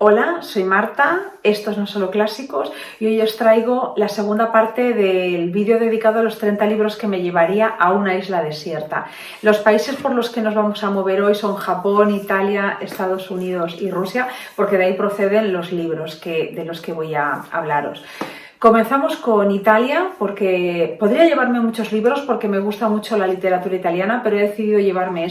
Hola, soy Marta, estos no solo clásicos y hoy os traigo la segunda parte del vídeo dedicado a los 30 libros que me llevaría a una isla desierta. Los países por los que nos vamos a mover hoy son Japón, Italia, Estados Unidos y Rusia, porque de ahí proceden los libros de los que voy a hablaros. Comenzamos con Italia, porque podría llevarme muchos libros porque me gusta mucho la literatura italiana, pero he decidido llevarme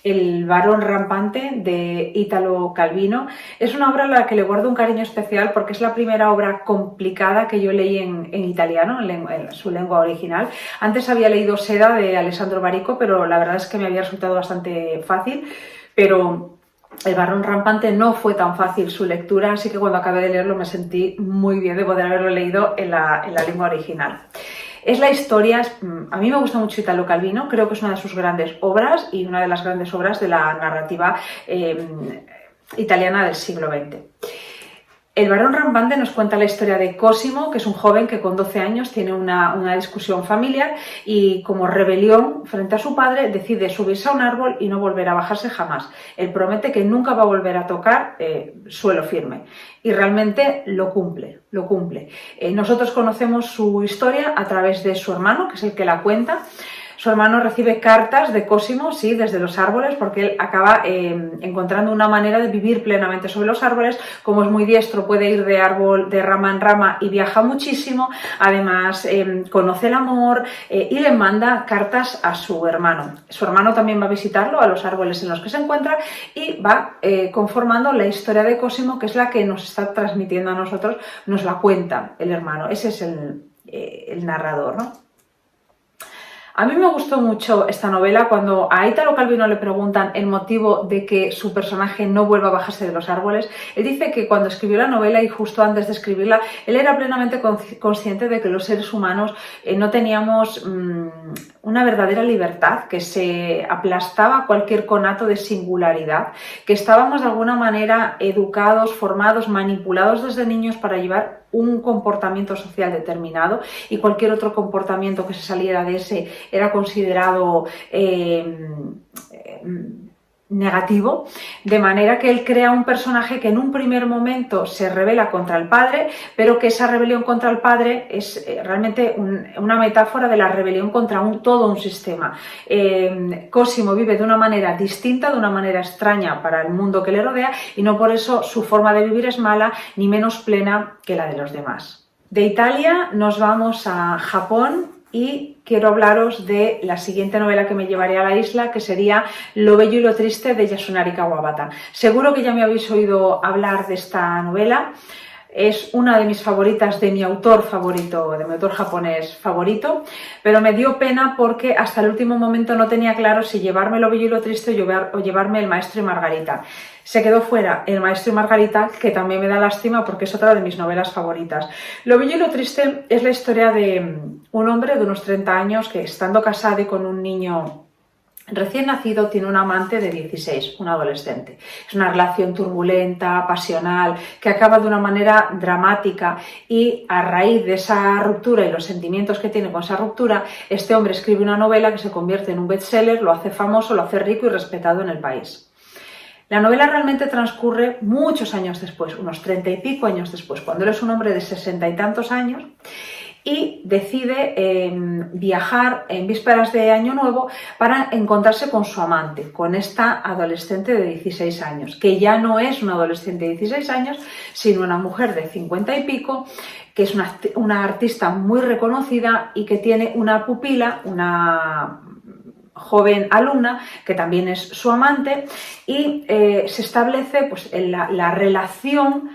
El varón rampante, de Italo Calvino. Es una obra a la que le guardo un cariño especial porque es la primera obra complicada que yo leí en italiano, en su lengua original. Antes había leído Seda, de Alessandro Barico, pero la verdad es que me había resultado bastante fácil, pero El varón rampante no fue tan fácil su lectura, así que cuando acabé de leerlo me sentí muy bien de poder haberlo leído en la lengua original. Es la historia, a mí me gusta mucho Italo Calvino, creo que es una de sus grandes obras y una de las grandes obras de la narrativa italiana del siglo XX. El varón rampante nos cuenta la historia de Cosimo, que es un joven que con 12 años tiene una discusión familiar y, como rebelión frente a su padre, decide subirse a un árbol y no volver a bajarse jamás. Él promete que nunca va a volver a tocar suelo firme y realmente lo cumple. Nosotros conocemos su historia a través de su hermano, que es el que la cuenta. Su hermano recibe cartas de Cosimo, sí, desde los árboles, porque él acaba encontrando una manera de vivir plenamente sobre los árboles. Como es muy diestro, puede ir de rama en rama y viaja muchísimo. Además, conoce el amor y le manda cartas a su hermano. Su hermano también va a visitarlo a los árboles en los que se encuentra y va conformando la historia de Cosimo, que es la que nos está transmitiendo a nosotros, nos la cuenta el hermano. Ese es el narrador, ¿no? A mí me gustó mucho esta novela. Cuando a Italo Calvino le preguntan el motivo de que su personaje no vuelva a bajarse de los árboles, él dice que cuando escribió la novela y justo antes de escribirla, él era plenamente consciente de que los seres humanos no teníamos una verdadera libertad, que se aplastaba cualquier conato de singularidad, que estábamos de alguna manera educados, formados, manipulados desde niños para llevar un comportamiento social determinado, y cualquier otro comportamiento que se saliera de ese era considerado negativo, de manera que él crea un personaje que en un primer momento se rebela contra el padre, pero que esa rebelión contra el padre es realmente una metáfora de la rebelión contra todo un sistema. Cosimo vive de una manera distinta, de una manera extraña para el mundo que le rodea, y no por eso su forma de vivir es mala ni menos plena que la de los demás. De Italia nos vamos a Japón y quiero hablaros de la siguiente novela que me llevaría a la isla, que sería Lo bello y lo triste, de Yasunari Kawabata. Seguro que ya me habéis oído hablar de esta novela. Es una de mis favoritas, de mi autor favorito, de mi autor japonés favorito, pero me dio pena porque hasta el último momento no tenía claro si llevarme Lo bello y lo triste o llevarme El maestro y Margarita. Se quedó fuera El maestro y Margarita, que también me da lástima porque es otra de mis novelas favoritas. Lo bello y lo triste es la historia de un hombre de unos 30 años que, estando casado y con un niño recién nacido, tiene un amante de 16, un adolescente. Es una relación turbulenta, pasional, que acaba de una manera dramática, y a raíz de esa ruptura y los sentimientos que tiene con esa ruptura, este hombre escribe una novela que se convierte en un bestseller, lo hace famoso, lo hace rico y respetado en el país. La novela realmente transcurre muchos años después, unos 30 y pico años después, cuando él es un hombre de 60 y tantos años, y decide viajar en vísperas de Año Nuevo para encontrarse con su amante, con esta adolescente de 16 años, que ya no es una adolescente de 16 años, sino una mujer de 50 y pico, que es una artista muy reconocida y que tiene una pupila, una joven alumna, que también es su amante, y se establece pues, la relación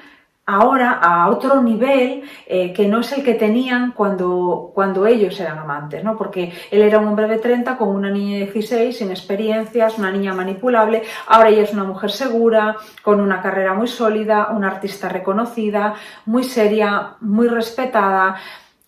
ahora a otro nivel, que no es el que tenían cuando ellos eran amantes, ¿no? Porque él era un hombre de 30 con una niña de 16, sin experiencias, una niña manipulable. Ahora ella es una mujer segura, con una carrera muy sólida, una artista reconocida, muy seria, muy respetada.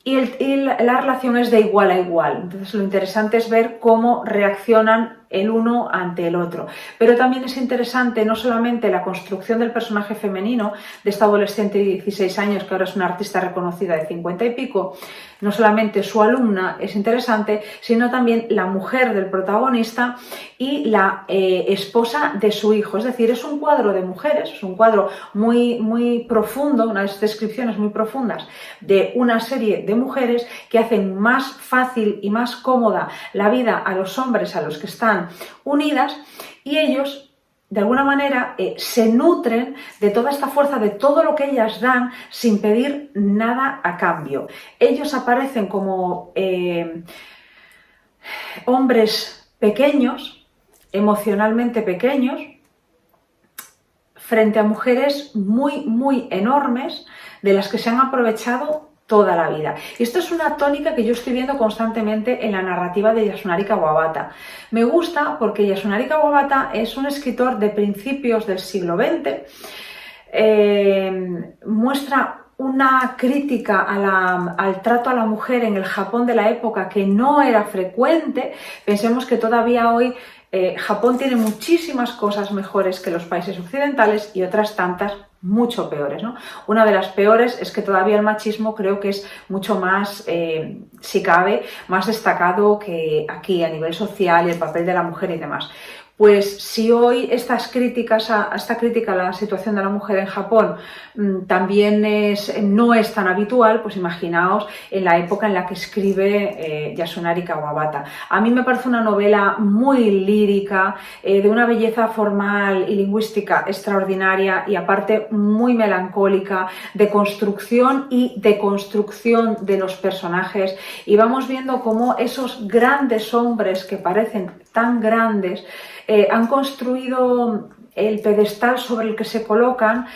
Y la relación es de igual a igual. Entonces lo interesante es ver cómo reaccionan el uno ante el otro. Pero también es interesante no solamente la construcción del personaje femenino, de esta adolescente de 16 años, que ahora es una artista reconocida de 50 y pico, no solamente su alumna es interesante, sino también la mujer del protagonista y la esposa de su hijo. Es decir, es un cuadro de mujeres, es un cuadro muy profundo, unas descripciones muy profundas de una serie de mujeres que hacen más fácil y más cómoda la vida a los hombres a los que están unidas, y ellos de alguna manera se nutren de toda esta fuerza, de todo lo que ellas dan sin pedir nada a cambio. Ellos aparecen como hombres pequeños, emocionalmente pequeños, frente a mujeres muy enormes de las que se han aprovechado toda la vida. Y esto es una tónica que yo estoy viendo constantemente en la narrativa de Yasunari Kawabata. Me gusta porque Yasunari Kawabata es un escritor de principios del siglo XX, muestra una crítica al trato a la mujer en el Japón de la época que no era frecuente. Pensemos que todavía hoy Japón tiene muchísimas cosas mejores que los países occidentales y otras tantas mucho peores, ¿no? Una de las peores es que todavía el machismo creo que es mucho más, si cabe, más destacado que aquí a nivel social y el papel de la mujer y demás. Pues si hoy esta crítica a la situación de la mujer en Japón también no es tan habitual, pues imaginaos en la época en la que escribe Yasunari Kawabata. A mí me parece una novela muy lírica, de una belleza formal y lingüística extraordinaria y aparte muy melancólica, de construcción y deconstrucción de los personajes, y vamos viendo cómo esos grandes hombres que parecen tan grandes han construido el pedestal sobre el que se colocan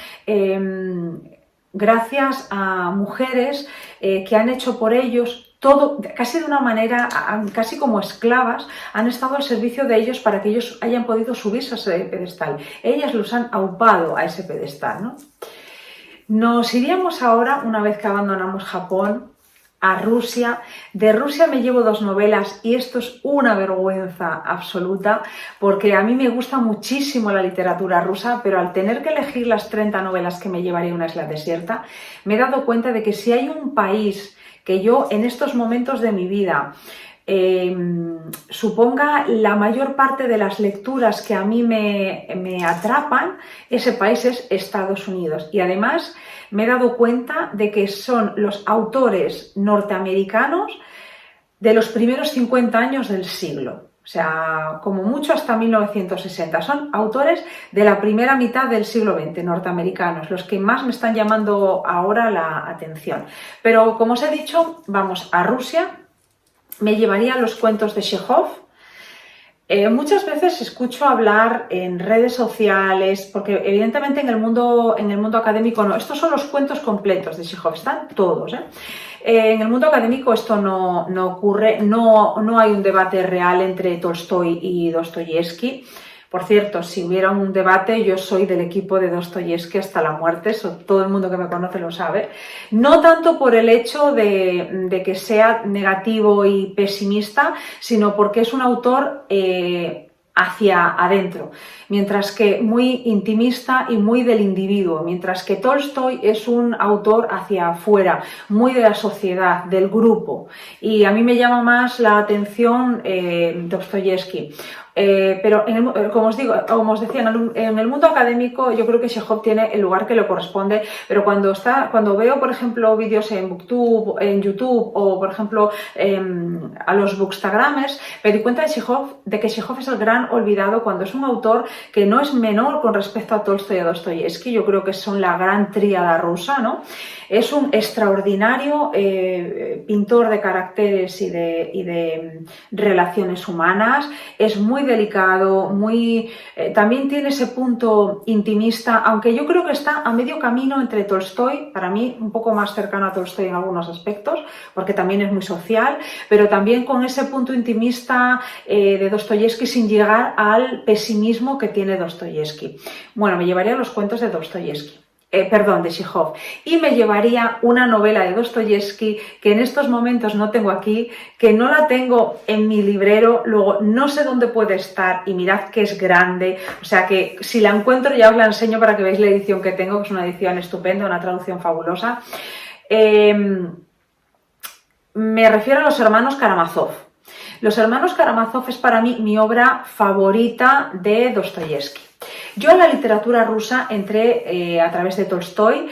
gracias a mujeres que han hecho por ellos todo, casi de una manera, casi como esclavas, han estado al servicio de ellos para que ellos hayan podido subirse a ese pedestal. Ellas los han aupado a ese pedestal, ¿no? Nos iríamos ahora, una vez que abandonamos Japón, a Rusia. De Rusia me llevo 2 novelas y esto es una vergüenza absoluta porque a mí me gusta muchísimo la literatura rusa, pero al tener que elegir las 30 novelas que me llevaré a una isla desierta, me he dado cuenta de que si hay un país que yo en estos momentos de mi vida suponga la mayor parte de las lecturas que a mí me atrapan, ese país es Estados Unidos. Y además me he dado cuenta de que son los autores norteamericanos de los primeros 50 años del siglo. O sea, como mucho hasta 1960. Son autores de la primera mitad del siglo XX, norteamericanos, los que más me están llamando ahora la atención. Pero como os he dicho, vamos a Rusia. Me llevaría los cuentos de Chekhov. Muchas veces escucho hablar en redes sociales, porque evidentemente en el mundo académico no. Estos son los cuentos completos de Chekhov, están todos, en el mundo académico esto no ocurre, no hay un debate real entre Tolstói y Dostoyevsky. Por cierto, si hubiera un debate, yo soy del equipo de Dostoyevsky hasta la muerte, eso todo el mundo que me conoce lo sabe. No tanto por el hecho de que sea negativo y pesimista, sino porque es un autor hacia adentro, mientras que muy intimista y muy del individuo, mientras que Tolstói es un autor hacia afuera, muy de la sociedad, del grupo, y a mí me llama más la atención Dostoyevsky. Pero como os decía, en el mundo académico yo creo que Chekhov tiene el lugar que le corresponde, pero cuando veo, por ejemplo, vídeos en YouTube o, por ejemplo, a los bookstagramers, me di cuenta de que Chekhov es el gran olvidado, cuando es un autor que no es menor con respecto a Tolstói y a Dostoyevsky. Yo creo que son la gran tríada rusa, ¿no? Es un extraordinario pintor de caracteres y de relaciones humanas, es muy delicado, también tiene ese punto intimista, aunque yo creo que está a medio camino entre Tolstói, para mí un poco más cercano a Tolstói en algunos aspectos, porque también es muy social, pero también con ese punto intimista de Dostoyevsky sin llegar al pesimismo que tiene Dostoyevsky. Bueno, me llevaría a los cuentos de Dostoyevsky. de Chekhov, y me llevaría una novela de Dostoyevsky que en estos momentos no tengo aquí, que no la tengo en mi librero, luego no sé dónde puede estar y mirad que es grande, o sea que si la encuentro ya os la enseño para que veáis la edición que tengo, que es una edición estupenda, una traducción fabulosa. Me refiero a Los hermanos Karamazov. Los hermanos Karamazov es para mí mi obra favorita de Dostoyevsky. Yo en la literatura rusa entré a través de Tolstoy.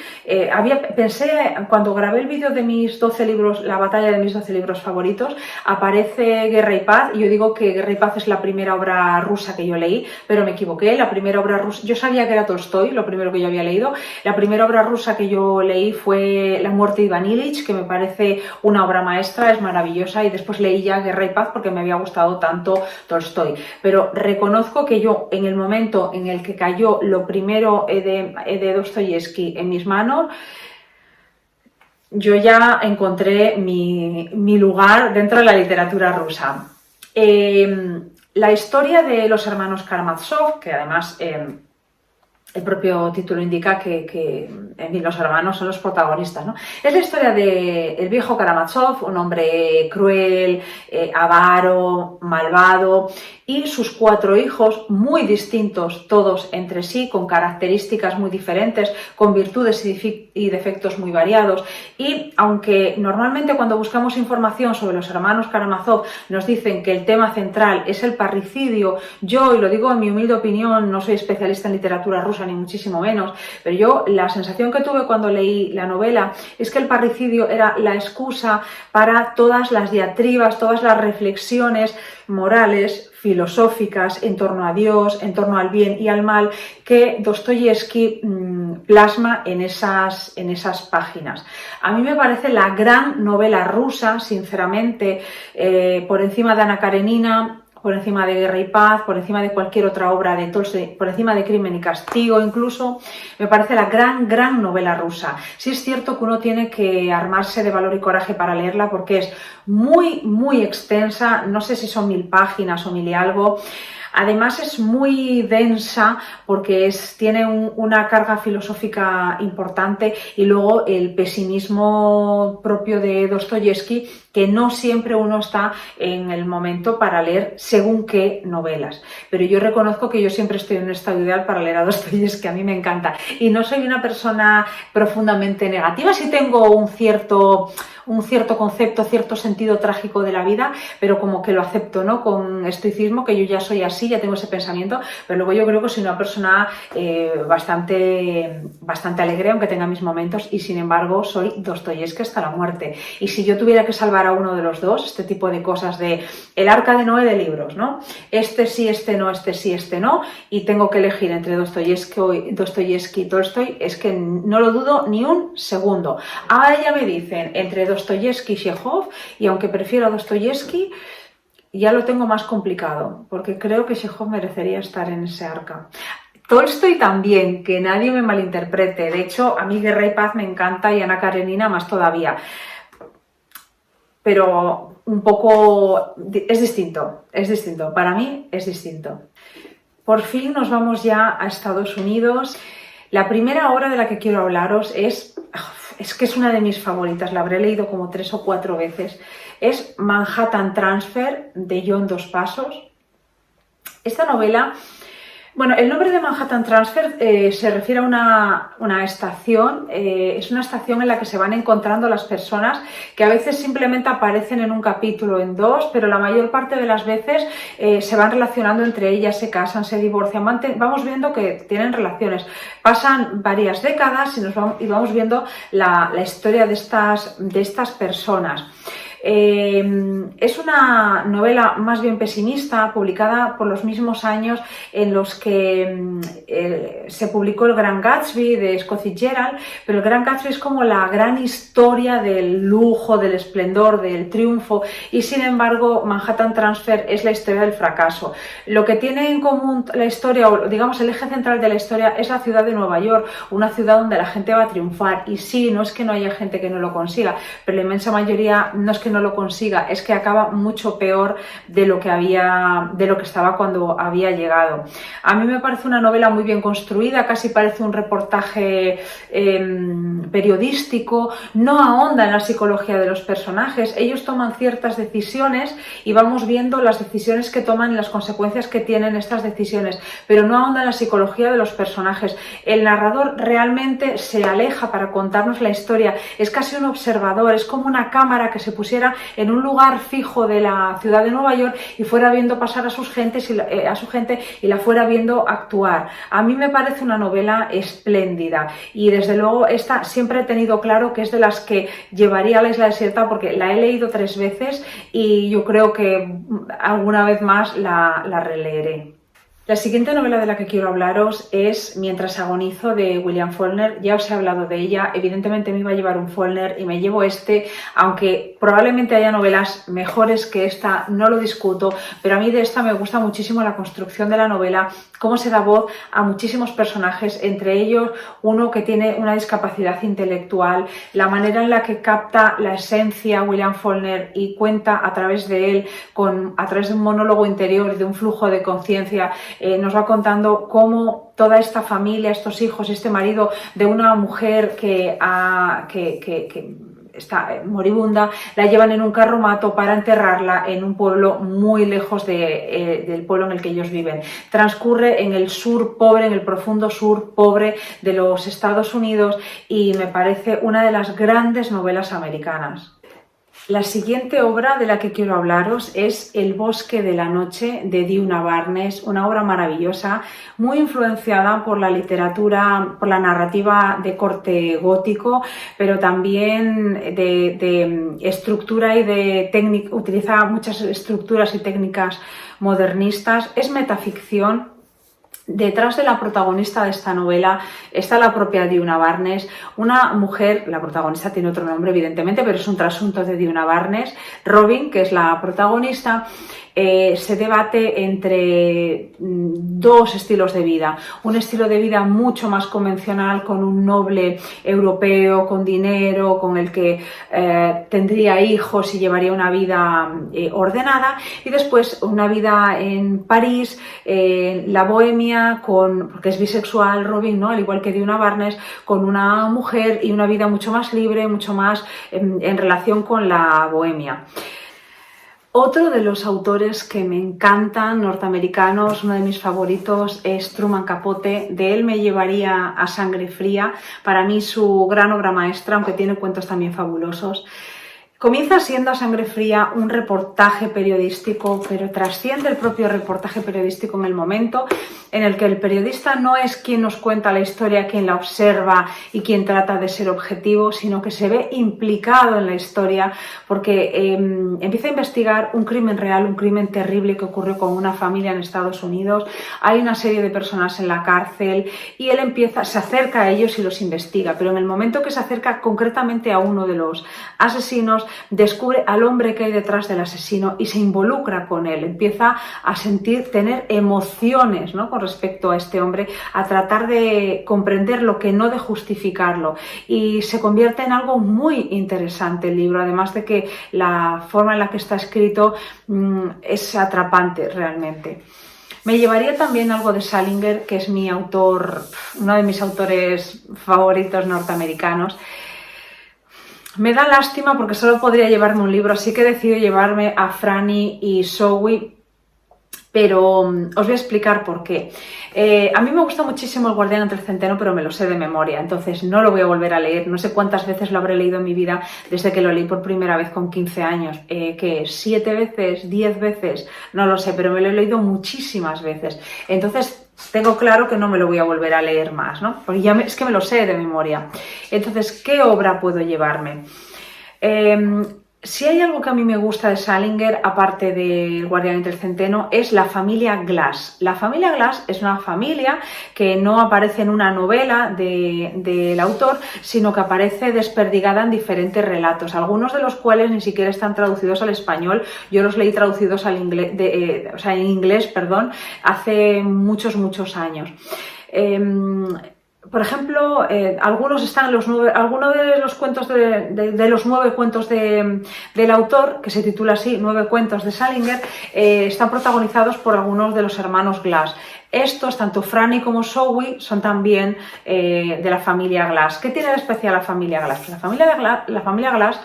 Pensé, cuando grabé el vídeo de mis 12 libros, la batalla de mis 12 libros favoritos, aparece Guerra y Paz, y yo digo que Guerra y Paz es la primera obra rusa que yo leí, pero me equivoqué. La primera obra rusa, yo sabía que era Tolstoy, lo primero que yo había leído. La primera obra rusa que yo leí fue La muerte de Iván Ilich, que me parece una obra maestra, es maravillosa, y después leí ya Guerra y Paz porque me había gustado tanto Tolstoy. Pero reconozco que yo, en el momento en el que cayó lo primero de Dostoyevsky en mis manos, yo ya encontré mi lugar dentro de la literatura rusa. La historia de los hermanos Karamazov, que además el propio título indica que en fin, los hermanos son los protagonistas, ¿no? Es la historia del viejo Karamazov, un hombre cruel, avaro, malvado, y sus 4 hijos, muy distintos todos entre sí, con características muy diferentes, con virtudes y defectos muy variados. Y aunque normalmente cuando buscamos información sobre los hermanos Karamazov nos dicen que el tema central es el parricidio, yo, y lo digo en mi humilde opinión, no soy especialista en literatura rusa ni muchísimo menos, pero yo la sensación que tuve cuando leí la novela es que el parricidio era la excusa para todas las diatribas, todas las reflexiones morales, filosóficas en torno a Dios, en torno al bien y al mal, que Dostoyevsky plasma en esas páginas. A mí me parece la gran novela rusa, sinceramente, por encima de Ana Karenina, por encima de Guerra y Paz, por encima de cualquier otra obra de Tolstoy, por encima de Crimen y Castigo incluso, me parece la gran novela rusa. Sí es cierto que uno tiene que armarse de valor y coraje para leerla porque es muy extensa, no sé si son 1000 páginas o 1000 y algo. Además es muy densa porque tiene una carga filosófica importante, y luego el pesimismo propio de Dostoyevsky, que no siempre uno está en el momento para leer según qué novelas. Pero yo reconozco que yo siempre estoy en un estado ideal para leer a Dostoyevsky, a mí me encanta. Y no soy una persona profundamente negativa, sí tengo un cierto concepto, cierto sentido trágico de la vida, pero como que lo acepto, ¿no? Con estoicismo, que yo ya soy así, ya tengo ese pensamiento, pero luego yo creo que soy una persona bastante alegre, aunque tenga mis momentos, y sin embargo soy Dostoyevsky hasta la muerte. Y si yo tuviera que salvar a uno de los dos, este tipo de cosas de el arca de Noé de libros, ¿no? Este sí, este no, este sí, este no, y tengo que elegir entre Dostoyevsky y Tolstoy, es que no lo dudo ni un segundo. Ahora ya me dicen entre Dostoyevsky y Chekhov, y aunque prefiero a Dostoyevsky, ya lo tengo más complicado, porque creo que Chekhov merecería estar en ese arca. Tolstoy también, que nadie me malinterprete. De hecho, a mí Guerra y Paz me encanta, y Ana Karenina más todavía. Pero un poco es distinto, para mí es distinto. Por fin nos vamos ya a Estados Unidos. La primera obra de la que quiero hablaros es que es una de mis favoritas, la habré leído como 3 o 4 veces. Es Manhattan Transfer, de John Dos Passos. Esta novela, bueno, el nombre de Manhattan Transfer se refiere a una estación, es una estación en la que se van encontrando las personas que a veces simplemente aparecen en un capítulo, en 2, pero la mayor parte de las veces se van relacionando entre ellas, se casan, se divorcian, vamos viendo que tienen relaciones. Pasan varias décadas y vamos viendo la historia de estas personas. Es una novela más bien pesimista, publicada por los mismos años en los que se publicó El Gran Gatsby de Scott Fitzgerald, pero El Gran Gatsby es como la gran historia del lujo, del esplendor, del triunfo, y sin embargo Manhattan Transfer es la historia del fracaso. Lo que tiene en común la historia, o digamos el eje central de la historia, es la ciudad de Nueva York, una ciudad donde la gente va a triunfar, y sí, no es que no haya gente que no lo consiga, pero la inmensa mayoría no es que no lo consiga, es que acaba mucho peor de lo que estaba cuando había llegado. A mí me parece una novela muy bien construida, casi parece un reportaje periodístico, no ahonda en la psicología de los personajes, ellos toman ciertas decisiones y vamos viendo las decisiones que toman y las consecuencias que tienen estas decisiones, pero no ahonda en la psicología de los personajes. El narrador realmente se aleja para contarnos la historia, es casi un observador, es como una cámara que se pusiera en un lugar fijo de la ciudad de Nueva York y fuera viendo pasar a su gente y la fuera viendo actuar. A mí me parece una novela espléndida y desde luego esta siempre he tenido claro que es de las que llevaría a La isla desierta, porque la he leído 3 veces y yo creo que alguna vez más la releeré. La siguiente novela de la que quiero hablaros es Mientras agonizo, de William Faulkner. Ya os he hablado de ella, evidentemente me iba a llevar un Faulkner y me llevo este, aunque probablemente haya novelas mejores que esta, no lo discuto, pero a mí de esta me gusta muchísimo la construcción de la novela, cómo se da voz a muchísimos personajes, entre ellos uno que tiene una discapacidad intelectual, la manera en la que capta la esencia William Faulkner y cuenta a través de él, a través de un monólogo interior, de un flujo de conciencia, nos va contando cómo toda esta familia, estos hijos, este marido de una mujer que está moribunda, la llevan en un carromato para enterrarla en un pueblo muy lejos del pueblo en el que ellos viven. Transcurre en el sur pobre, en el profundo sur pobre de los Estados Unidos y me parece una de las grandes novelas americanas. La siguiente obra de la que quiero hablaros es El bosque de la noche, de Djuna Barnes, una obra maravillosa, muy influenciada por la literatura, por la narrativa de corte gótico, pero también de estructura y de técnica, utiliza muchas estructuras y técnicas modernistas, es metaficción. Detrás de la protagonista de esta novela está la propia Djuna Barnes, una mujer, la protagonista tiene otro nombre evidentemente, pero es un trasunto de Djuna Barnes. Robin, que es la protagonista, se debate entre 2 estilos de vida. Un estilo de vida mucho más convencional, con un noble europeo, con dinero, con el que tendría hijos y llevaría una vida ordenada, y después una vida en París, la bohemia, porque es bisexual Robin, ¿no? Al igual que Djuna Barnes, con una mujer y una vida mucho más libre, mucho más en relación con la bohemia. Otro de los autores que me encantan, norteamericanos, uno de mis favoritos, es Truman Capote. De él me llevaría a Sangre Fría, para mí su gran obra maestra, aunque tiene cuentos también fabulosos. Comienza siendo A Sangre Fría un reportaje periodístico, pero trasciende el propio reportaje periodístico en el momento en el que el periodista no es quien nos cuenta la historia, quien la observa y quien trata de ser objetivo, sino que se ve implicado en la historia porque empieza a investigar un crimen real, un crimen terrible que ocurrió con una familia en Estados Unidos. Hay una serie de personas en la cárcel y él se acerca a ellos y los investiga, pero en el momento que se acerca concretamente a uno de los asesinos, descubre al hombre que hay detrás del asesino y se involucra con él, empieza a tener emociones, ¿no?, con respecto a este hombre, a tratar de comprender lo que no de justificarlo, y se convierte en algo muy interesante el libro, además de que la forma en la que está escrito es atrapante realmente. Me llevaría también algo de Salinger, que es uno de mis autores favoritos norteamericanos. Me da lástima porque solo podría llevarme un libro, así que he decidido llevarme a Franny y Zooey, pero os voy a explicar por qué. A mí me gusta muchísimo El guardián entre el centeno, pero me lo sé de memoria, entonces no lo voy a volver a leer. No sé cuántas veces lo habré leído en mi vida desde que lo leí por primera vez con 15 años. ¿Qué? 7 veces, 10 veces, no lo sé, pero me lo he leído muchísimas veces. Entonces tengo claro que no me lo voy a volver a leer más, ¿no? Porque es que me lo sé de memoria. Entonces, ¿qué obra puedo llevarme? Si hay algo que a mí me gusta de Salinger, aparte del guardián entre el centeno, es la familia Glass. La familia Glass es una familia que no aparece en una novela del autor, sino que aparece desperdigada en diferentes relatos, algunos de los cuales ni siquiera están traducidos al español. Yo los leí traducidos al inglés, en inglés, hace muchos años. por ejemplo, algunos de los cuentos de los 9 cuentos del autor, que se titula así, 9 cuentos de Salinger, están protagonizados por algunos de los hermanos Glass. Estos, tanto Franny como Zoe, son también de la familia Glass. ¿Qué tiene de especial la familia Glass? Pues la familia Glass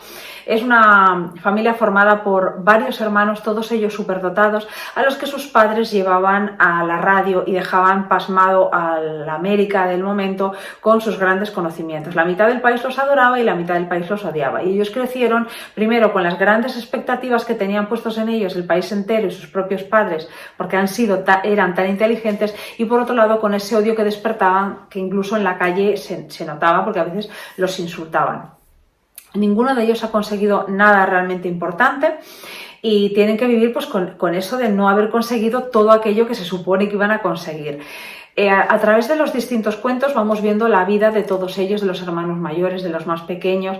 es una familia formada por varios hermanos, todos ellos superdotados, a los que sus padres llevaban a la radio y dejaban pasmado a la América del momento con sus grandes conocimientos. La mitad del país los adoraba y la mitad del país los odiaba. Y ellos crecieron primero con las grandes expectativas que tenían puestos en ellos el país entero y sus propios padres, porque eran tan inteligentes, y por otro lado con ese odio que despertaban, que incluso en la calle se notaba, porque a veces los insultaban. Ninguno de ellos ha conseguido nada realmente importante y tienen que vivir pues, con eso de no haber conseguido todo aquello que se supone que iban a conseguir. A través de los distintos cuentos vamos viendo la vida de todos ellos, de los hermanos mayores, de los más pequeños.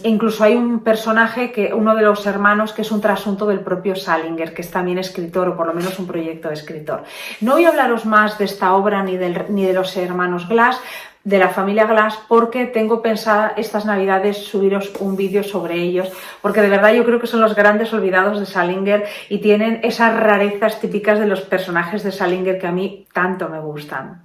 Incluso hay un personaje, uno de los hermanos, que es un trasunto del propio Salinger, que es también escritor, o por lo menos un proyecto de escritor. No voy a hablaros más de esta obra ni de los hermanos Glass, de la familia Glass, porque tengo pensada estas navidades subiros un vídeo sobre ellos, porque de verdad yo creo que son los grandes olvidados de Salinger y tienen esas rarezas típicas de los personajes de Salinger que a mí tanto me gustan.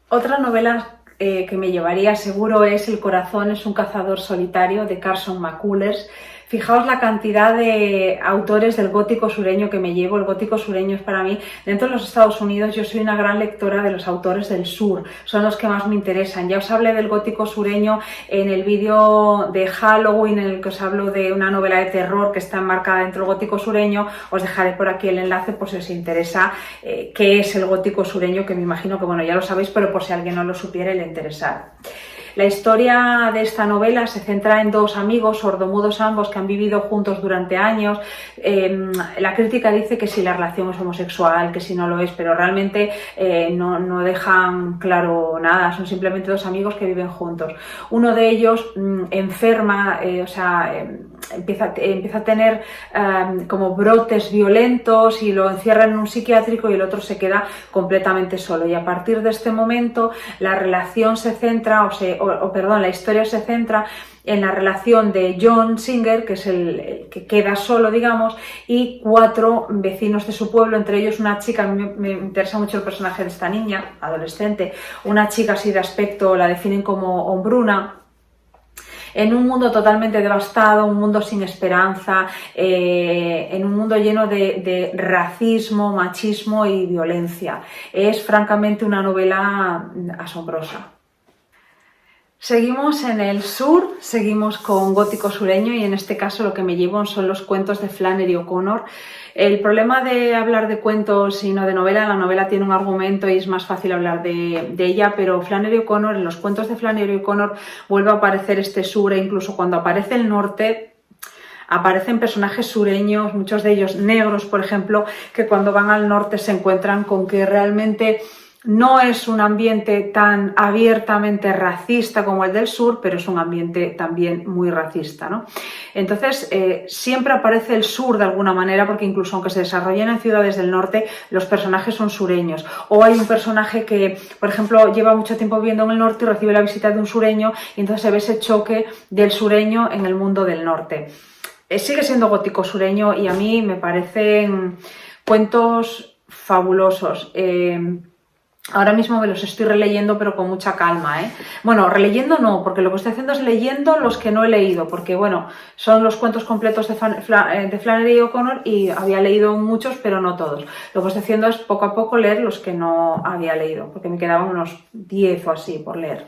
Otra novela que me llevaría seguro es El corazón es un cazador solitario, de Carson McCullers. Fijaos la cantidad de autores del gótico sureño que me llevo. El gótico sureño es para mí, dentro de los Estados Unidos, yo soy una gran lectora de los autores del sur, son los que más me interesan. Ya os hablé del gótico sureño en el vídeo de Halloween, en el que os hablo de una novela de terror que está enmarcada dentro del gótico sureño. Os dejaré por aquí el enlace por si os interesa qué es el gótico sureño, que me imagino que bueno, ya lo sabéis, pero por si alguien no lo supiera y le interesara. La historia de esta novela se centra en dos amigos, sordomudos ambos, que han vivido juntos durante años. La crítica dice que si la relación es homosexual, que si no lo es, pero realmente no dejan claro nada, son simplemente dos amigos que viven juntos. Uno de ellos enferma, empieza a tener como brotes violentos y lo encierran en un psiquiátrico, y el otro se queda completamente solo. Y a partir de este momento la relación se centra, la historia se centra en la relación de John Singer, que es el que queda solo, digamos, y 4 vecinos de su pueblo, entre ellos una chica. Me interesa mucho el personaje de esta niña, adolescente, una chica así de aspecto, la definen como hombruna, en un mundo totalmente devastado, un mundo sin esperanza, en un mundo lleno de racismo, machismo y violencia. Es francamente una novela asombrosa. Seguimos en el sur, seguimos con gótico sureño, y en este caso lo que me llevo son los cuentos de Flannery O'Connor. El problema de hablar de cuentos y no de novela, la novela tiene un argumento y es más fácil hablar de ella, pero Flannery O'Connor, en los cuentos de Flannery O'Connor vuelve a aparecer este sur, e incluso cuando aparece el norte, aparecen personajes sureños, muchos de ellos negros, por ejemplo, que cuando van al norte se encuentran con que realmente no es un ambiente tan abiertamente racista como el del sur, pero es un ambiente también muy racista, ¿no? Entonces, siempre aparece el sur de alguna manera, porque incluso aunque se desarrollen en ciudades del norte, los personajes son sureños. O hay un personaje que, por ejemplo, lleva mucho tiempo viviendo en el norte y recibe la visita de un sureño, y entonces se ve ese choque del sureño en el mundo del norte. Sigue siendo gótico sureño y a mí me parecen cuentos fabulosos. Ahora mismo me los estoy releyendo, pero con mucha calma, ¿eh? Bueno, releyendo no, porque lo que estoy haciendo es leyendo los que no he leído, porque bueno, son los cuentos completos de Flannery O'Connor y había leído muchos, pero no todos. Lo que estoy haciendo es poco a poco leer los que no había leído, porque me quedaban unos 10 o así por leer.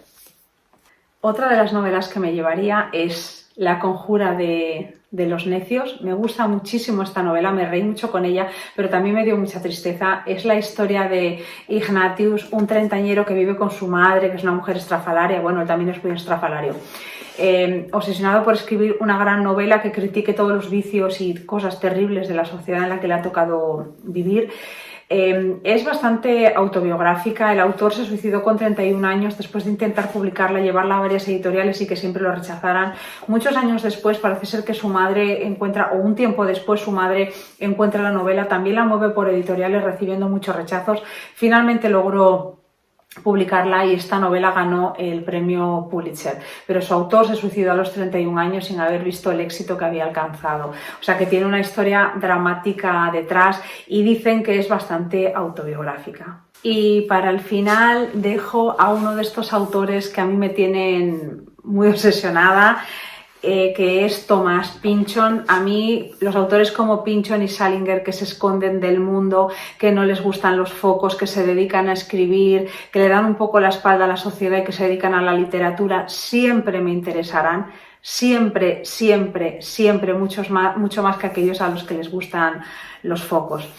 Otra de las novelas que me llevaría es La conjura de los necios. Me gusta muchísimo esta novela, me reí mucho con ella, pero también me dio mucha tristeza. Es la historia de Ignatius, un treintañero que vive con su madre, que es una mujer estrafalaria. Bueno, él también es muy estrafalario. Obsesionado por escribir una gran novela que critique todos los vicios y cosas terribles de la sociedad en la que le ha tocado vivir. Es bastante autobiográfica. El autor se suicidó con 31 años después de intentar publicarla, llevarla a varias editoriales y que siempre lo rechazaran. Muchos años después parece ser que su madre encuentra, o un tiempo después su madre encuentra la novela, también la mueve por editoriales recibiendo muchos rechazos. Finalmente logró publicarla y esta novela ganó el premio Pulitzer, pero su autor se suicidó a los 31 años sin haber visto el éxito que había alcanzado. O sea que tiene una historia dramática detrás y dicen que es bastante autobiográfica. Y para el final dejo a uno de estos autores que a mí me tienen muy obsesionada, que es Thomas Pynchon. A mí los autores como Pynchon y Salinger, que se esconden del mundo, que no les gustan los focos, que se dedican a escribir, que le dan un poco la espalda a la sociedad y que se dedican a la literatura, siempre me interesarán. Siempre, siempre, siempre, mucho más que aquellos a los que les gustan los focos.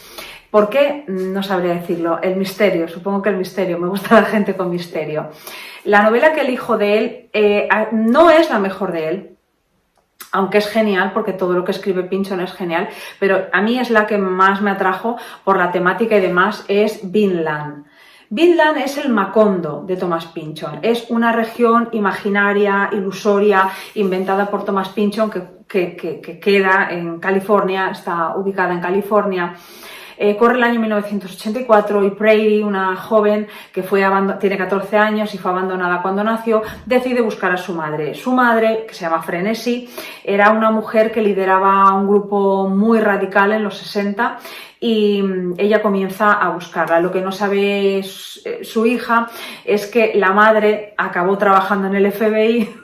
¿Por qué? No sabría decirlo. El misterio, supongo que el misterio. Me gusta la gente con misterio. La novela que elijo de él no es la mejor de él, aunque es genial, porque todo lo que escribe Pynchon es genial, pero a mí es la que más me atrajo por la temática y demás, es Vinland. Vinland es el Macondo de Thomas Pynchon, es una región imaginaria, ilusoria, inventada por Thomas Pynchon que queda en California, está ubicada en California. Corre el año 1984 y Prairie, una joven que tiene 14 años y fue abandonada cuando nació, decide buscar a su madre. Su madre, que se llama Frenesy, era una mujer que lideraba un grupo muy radical en los 60 y ella comienza a buscarla. Lo que no sabe su hija es que la madre acabó trabajando en el FBI.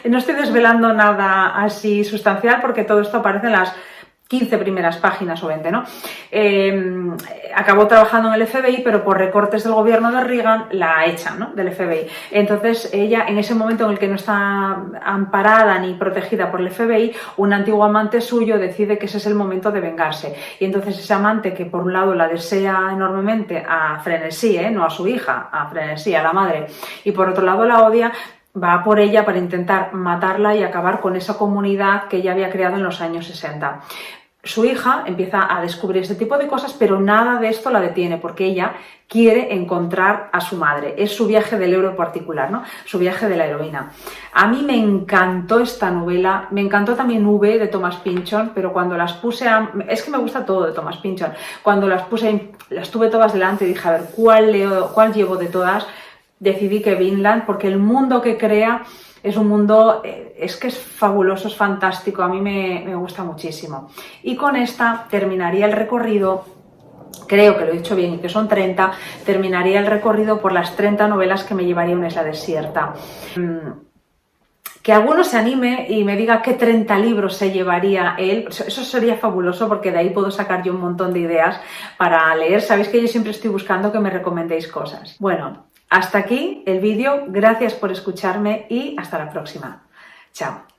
No estoy desvelando nada así sustancial porque todo esto aparece en las 15 primeras páginas o 20, ¿no? Acabó trabajando en el FBI, pero por recortes del gobierno de Reagan la echan, ¿no?, del FBI. Entonces ella, en ese momento en el que no está amparada ni protegida por el FBI, un antiguo amante suyo decide que ese es el momento de vengarse. Y entonces ese amante, que por un lado la desea enormemente a Frenesy, no a su hija, a Frenesy, a la madre, y por otro lado la odia, va por ella para intentar matarla y acabar con esa comunidad que ella había creado en los años 60. Su hija empieza a descubrir este tipo de cosas, pero nada de esto la detiene, porque ella quiere encontrar a su madre. Es su viaje del héroe particular, ¿no? Su viaje de la heroína. A mí me encantó esta novela, me encantó también V de Thomas Pynchon, pero cuando las puse es que me gusta todo de Thomas Pynchon. Cuando las puse, las tuve todas delante y dije, a ver, ¿cuál llevo de todas? Decidí que Vinland, porque el mundo que crea es un mundo, es que es fabuloso, es fantástico, a mí me gusta muchísimo. Y con esta terminaría el recorrido, creo que lo he dicho bien y que son 30, terminaría el recorrido por las 30 novelas que me llevaría a una isla desierta. Que alguno se anime y me diga qué 30 libros se llevaría él, eso sería fabuloso, porque de ahí puedo sacar yo un montón de ideas para leer. Sabéis que yo siempre estoy buscando que me recomendéis cosas. Bueno, hasta aquí el vídeo, gracias por escucharme y hasta la próxima. Chao.